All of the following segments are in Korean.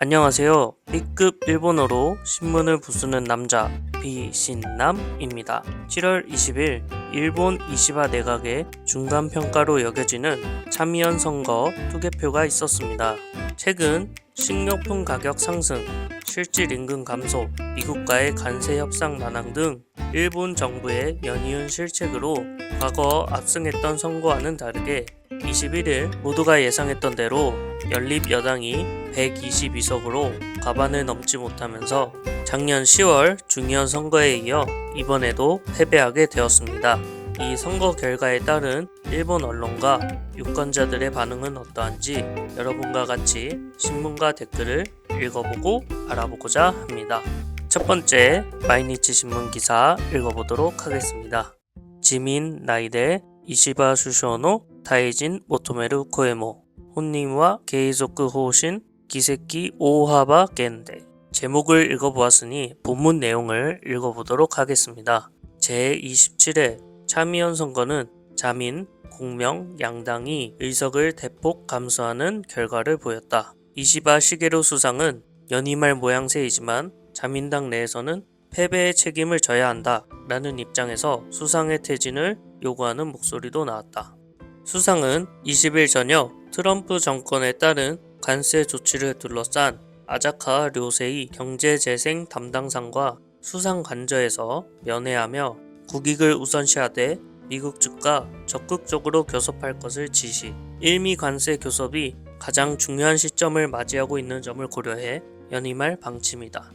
안녕하세요. B급 일본어로 신문을 부수는 남자 비신남입니다. 7월 20일 일본 이시바 내각의 중간평가로 여겨지는 참의원 선거 투개표가 있었습니다. 최근 식료품 가격 상승, 실질 임금 감소, 미국과의 관세 협상 난항 등 일본 정부의 연이은 실책으로 과거 압승했던 선거와는 다르게 21일 모두가 예상했던 대로 연립 여당이 122석으로 과반을 넘지 못하면서 작년 10월 중의원 선거에 이어 이번에도 패배하게 되었습니다. 이 선거 결과에 따른 일본 언론과 유권자들의 반응은 어떠한지 여러분과 같이 신문과 댓글을 읽어보고 알아보고자 합니다. 첫 번째 마이니치 신문 기사 읽어보도록 하겠습니다. 지민 나이데 이시바 수쇼노 타이진 모토메르 코에모 혼님과 계속 호신 기세키 오하바 겐데. 제목을 읽어보았으니 본문 내용을 읽어보도록 하겠습니다. 제27회 참의원 선거는 자민, 공명, 양당이 의석을 대폭 감소하는 결과를 보였다. 이시바 시게루 수상은 연임할 모양새이지만 자민당 내에서는 패배의 책임을 져야 한다 라는 입장에서 수상의 퇴진을 요구하는 목소리도 나왔다. 수상은 20일 저녁 트럼프 정권에 따른 관세 조치를 둘러싼 아자카 료세이 경제재생 담당상과 수상 관저에서 면회하며 국익을 우선시하되 미국 측과 적극적으로 교섭할 것을 지시, 일미 관세 교섭이 가장 중요한 시점을 맞이하고 있는 점을 고려해 연임할 방침이다.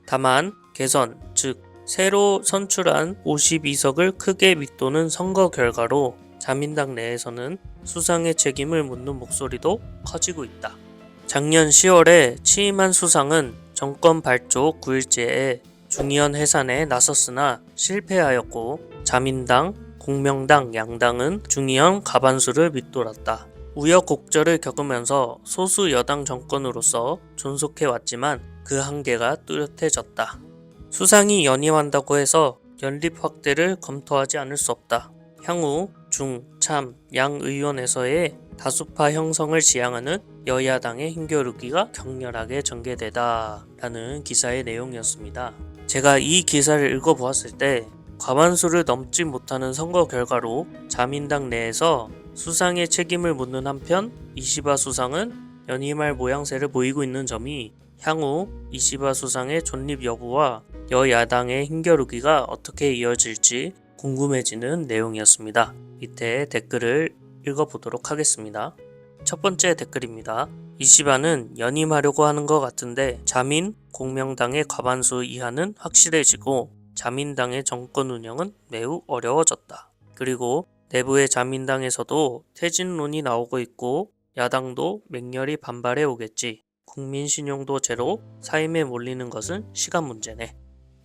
다만 개선, 즉 새로 선출한 52석을 크게 밑도는 선거 결과로 자민당 내에서는 수상의 책임을 묻는 목소리도 커지고 있다. 작년 10월에 취임한 수상은 정권 발족 9일째에 중의원 해산에 나섰으나 실패하였고 자민당, 공명당, 양당은 중의원 과반수를 밑돌았다. 우여곡절을 겪으면서 소수 여당 정권으로서 존속해왔지만 그 한계가 뚜렷해졌다. 수상이 연임한다고 해서 연립 확대를 검토하지 않을 수 없다. 향후 중, 참, 양 의원에서의 다수파 형성을 지향하는 여야당의 힘겨루기가 격렬하게 전개되다 라는 기사의 내용이었습니다. 제가 이 기사를 읽어보았을 때 과반수를 넘지 못하는 선거 결과로 자민당 내에서 수상의 책임을 묻는 한편 이시바 수상은 연임할 모양새를 보이고 있는 점이 향후 이시바 수상의 존립 여부와 여야당의 힘겨루기가 어떻게 이어질지 궁금해지는 내용이었습니다. 밑에 댓글을 읽어보도록 하겠습니다. 첫 번째 댓글입니다. 이시바는 연임하려고 하는 것 같은데 자민, 공명당의 과반수 이하는 확실해지고 자민당의 정권 운영은 매우 어려워졌다. 그리고 내부의 자민당에서도 퇴진론이 나오고 있고 야당도 맹렬히 반발해 오겠지. 국민 신용도 제로, 사임에 몰리는 것은 시간 문제네.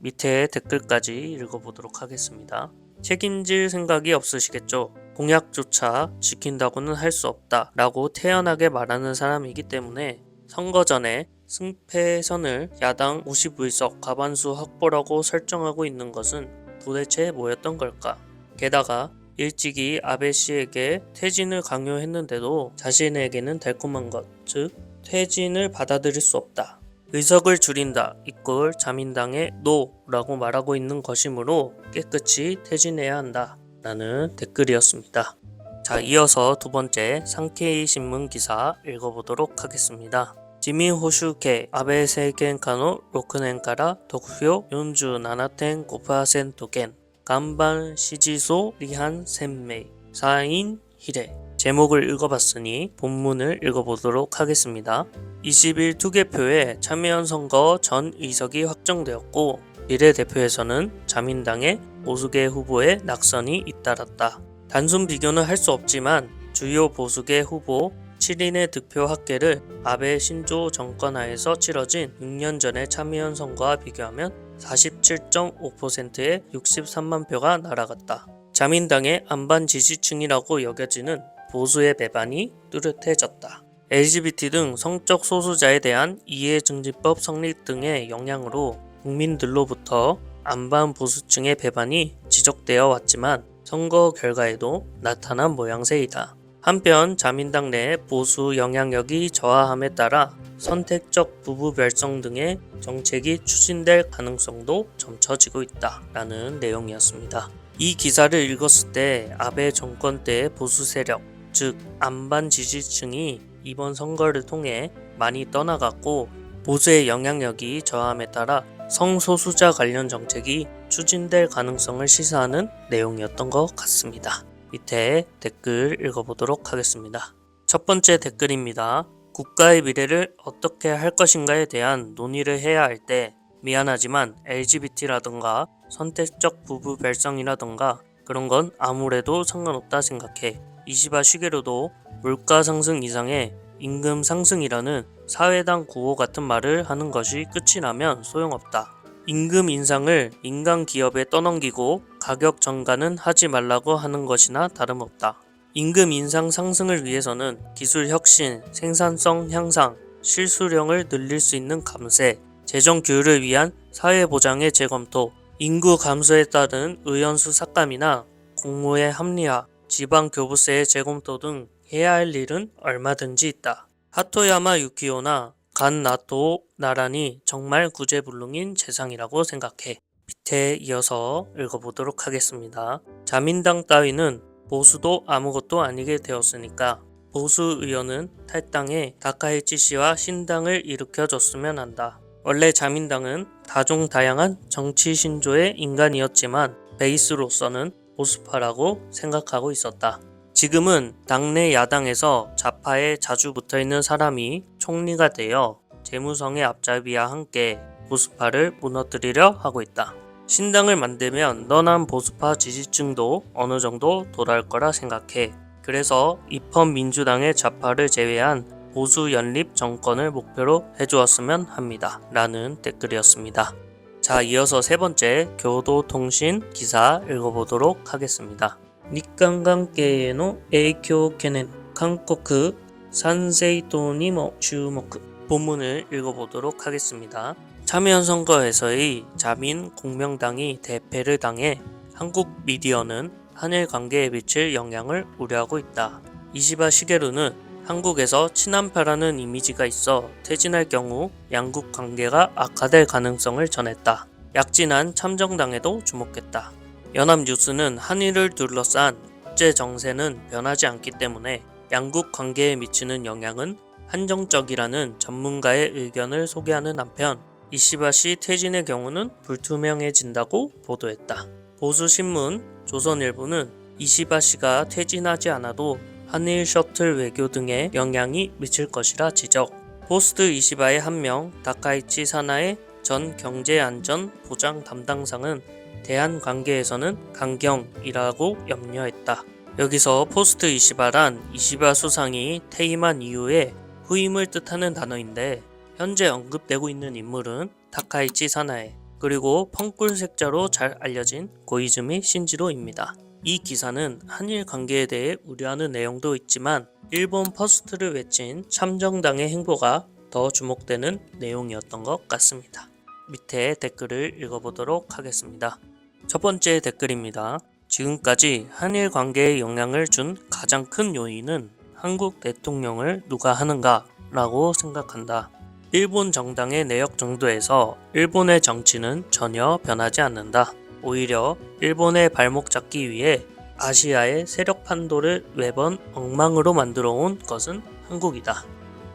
밑에 댓글까지 읽어보도록 하겠습니다. 책임질 생각이 없으시겠죠? 공약조차 지킨다고는 할 수 없다 라고 태연하게 말하는 사람이기 때문에 선거 전에 승패선을 야당 52석 과반수 확보라고 설정하고 있는 것은 도대체 뭐였던 걸까? 게다가 일찍이 아베 씨에게 퇴진을 강요했는데도 자신에게는 달콤한 것, 즉 퇴진을 받아들일 수 없다. 의석을 줄인다 이꼴 자민당의 노라고 말하고 있는 것이므로 깨끗이 퇴진해야 한다 라는 댓글이었습니다. 자, 이어서 두 번째 상케이 신문 기사 읽어보도록 하겠습니다. 지민 호슈케 아베 세겐카노 6年から 得票 47.5% 겐 간반 시지소 리한 센메이 4인 히레. 제목을 읽어봤으니 본문을 읽어보도록 하겠습니다. 20일 투개표에 참의원 선거 전 의석이 확정되었고 비례대표에서는 자민당의 보수계 후보의 낙선이 잇따랐다. 단순 비교는 할 수 없지만 주요 보수계 후보 7인의 득표 합계를 아베 신조 정권 하에서 치러진 6년 전의 참의원 선거와 비교하면 47.5%의 63만 표가 날아갔다. 자민당의 안반 지지층이라고 여겨지는 보수의 배반이 뚜렷해졌다. LGBT 등 성적 소수자에 대한 이해증진법 성립 등의 영향으로 국민들로부터 안반 보수층의 배반이 지적되어 왔지만 선거 결과에도 나타난 모양새이다. 한편 자민당 내 보수 영향력이 저하함에 따라 선택적 부부 별성 등의 정책이 추진될 가능성도 점쳐지고 있다라는 내용이었습니다. 이 기사를 읽었을 때 아베 정권 때 보수 세력, 즉 안반 지지층이 이번 선거를 통해 많이 떠나갔고 보수의 영향력이 저함에 따라 성소수자 관련 정책이 추진될 가능성을 시사하는 내용이었던 것 같습니다. 밑에 댓글 읽어보도록 하겠습니다. 첫 번째 댓글입니다. 국가의 미래를 어떻게 할 것인가에 대한 논의를 해야 할 때 미안하지만 LGBT라던가 선택적 부부 별성이라던가 그런 건 아무래도 상관없다 생각해. 이시바 시게루도 물가 상승 이상의 임금 상승이라는 사회당 구호 같은 말을 하는 것이 끝이라면 소용없다. 임금 인상을 민간 기업에 떠넘기고 가격 전가는 하지 말라고 하는 것이나 다름없다. 임금 인상 상승을 위해서는 기술 혁신, 생산성 향상, 실수령을 늘릴 수 있는 감세, 재정 규율을 위한 사회보장의 재검토, 인구 감소에 따른 의원수 삭감이나 공모의 합리화, 지방교부세의 재검토 등 해야 할 일은 얼마든지 있다. 하토야마 유키오나 간 나토 나란히 정말 구제불능인 재상이라고 생각해. 밑에 이어서 읽어보도록 하겠습니다. 자민당 따위는 보수도 아무것도 아니게 되었으니까 보수 의원은 탈당해 다카이치 씨와 신당을 일으켜줬으면 한다. 원래 자민당은 다종다양한 정치 신조의 인간이었지만 베이스로서는 보수파라고 생각하고 있었다. 지금은 당내 야당에서 좌파에 자주 붙어있는 사람이 총리가 되어 재무성의 앞잡이와 함께 보수파를 무너뜨리려 하고 있다. 신당을 만들면 너난 보수파 지지층도 어느 정도 돌아올 거라 생각해. 그래서 입헌민주당의 좌파를 제외한 보수 연립 정권을 목표로 해주었으면 합니다. 라는 댓글이었습니다. 자, 이어서 세 번째 교도통신 기사 읽어보도록 하겠습니다.日韓関係への影響懸念韓国参政党にも注目. 본문을 읽어보도록 하겠습니다. 참여연 선거에서의 자민 공명당이 대패를 당해 한국 미디어는 한일 관계에 미칠 영향을 우려하고 있다. 이시바 시게루는 한국에서 친한파라는 이미지가 있어 퇴진할 경우 양국 관계가 악화될 가능성을 전했다. 약진한 참정당에도 주목했다. 연합뉴스는 한일을 둘러싼 국제 정세는 변하지 않기 때문에 양국 관계에 미치는 영향은 한정적이라는 전문가의 의견을 소개하는 한편 이시바 씨 퇴진의 경우는 불투명해진다고 보도했다. 보수신문 조선일보는 이시바 씨가 퇴진하지 않아도 한일 셔틀 외교 등에 영향이 미칠 것이라 지적. 포스트 이시바의 한 명 다카이치 사나의 전 경제안전 보장 담당상은 대한관계에서는 강경이라고 염려했다. 여기서 포스트 이시바란 이시바 수상이 퇴임한 이후에 후임을 뜻하는 단어인데 현재 언급되고 있는 인물은 다카이치 사나에 그리고 펑꿀색자로 잘 알려진 고이즈미 신지로입니다. 이 기사는 한일 관계에 대해 우려하는 내용도 있지만 일본 퍼스트를 외친 참정당의 행보가 더 주목되는 내용이었던 것 같습니다. 밑에 댓글을 읽어보도록 하겠습니다. 첫 번째 댓글입니다. 지금까지 한일 관계에 영향을 준 가장 큰 요인은 한국 대통령을 누가 하는가 라고 생각한다. 일본 정당의 내역 정도에서 일본의 정치는 전혀 변하지 않는다. 오히려 일본의 발목 잡기 위해 아시아의 세력 판도를 매번 엉망으로 만들어 온 것은 한국이다.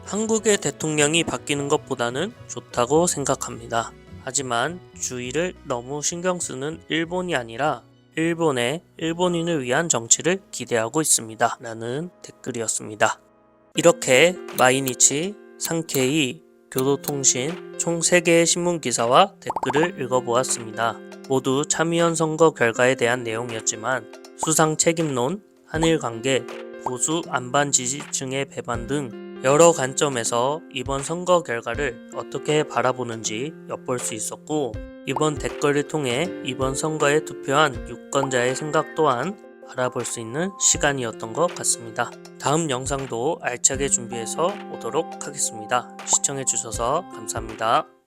한국의 대통령이 바뀌는 것보다는 좋다고 생각합니다. 하지만 주의를 너무 신경 쓰는 일본이 아니라 일본의 일본인을 위한 정치를 기대하고 있습니다. 라는 댓글이었습니다. 이렇게 마이니치, 상케이, 교도통신 총 3개의 신문기사와 댓글을 읽어보았습니다. 모두 참의원 선거 결과에 대한 내용이었지만 수상 책임론, 한일관계, 보수 안반 지지층의 배반 등 여러 관점에서 이번 선거 결과를 어떻게 바라보는지 엿볼 수 있었고 이번 댓글을 통해 이번 선거에 투표한 유권자의 생각 또한 알아볼 수 있는 시간이었던 것 같습니다. 다음 영상도 알차게 준비해서 오도록 하겠습니다. 시청해주셔서 감사합니다.